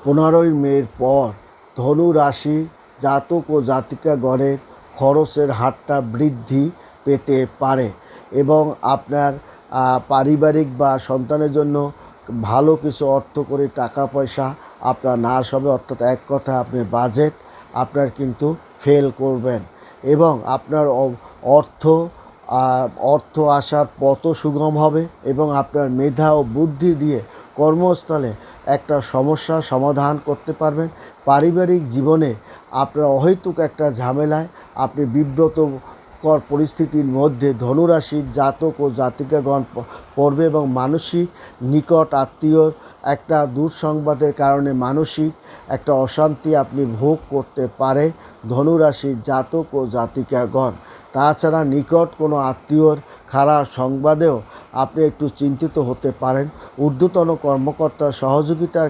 15ই মের পর ধনু রাশি জাতক ও জাতিকাগণের খরচের হারটা বৃদ্ধি পেতে পারে এবং আপনার পারিবারিক বা সন্তানের জন্য ভালো কিছু অর্থকরী টাকা পয়সা আপনার নাশ হবে, অর্থাৎ এক কথায় আপনি বাজেট আপনার কিন্তু ফেল করবেন এবং আপনার অর্থ আসার পথও সুগম হবে এবং আপনার মেধা ও বুদ্ধি দিয়ে কর্মস্থলে একটা সমস্যার সমাধান করতে পারবেন। পারিবারিক জীবনে আপনার অহেতুক একটা ঝামেলায় আপনি বিব্রতকর পরিস্থিতির মধ্যে ধনুরাশির জাতক ও জাতিকাগণ পড়বে এবং মানসিক নিকট আত্মীয়র একটা দুঃসংবাদের কারণে মানসিক একটা অশান্তি আপনি ভোগ করতে পারে ধনুরাশির জাতক ও জাতিকাগণ। তাছাড়া নিকট কোনো আত্মীয়র খারাপ সংবাদেও আপনি একটু চিন্তিত হতে পারেন। ঊর্ধ্বতন কর্মকর্তার সহযোগিতার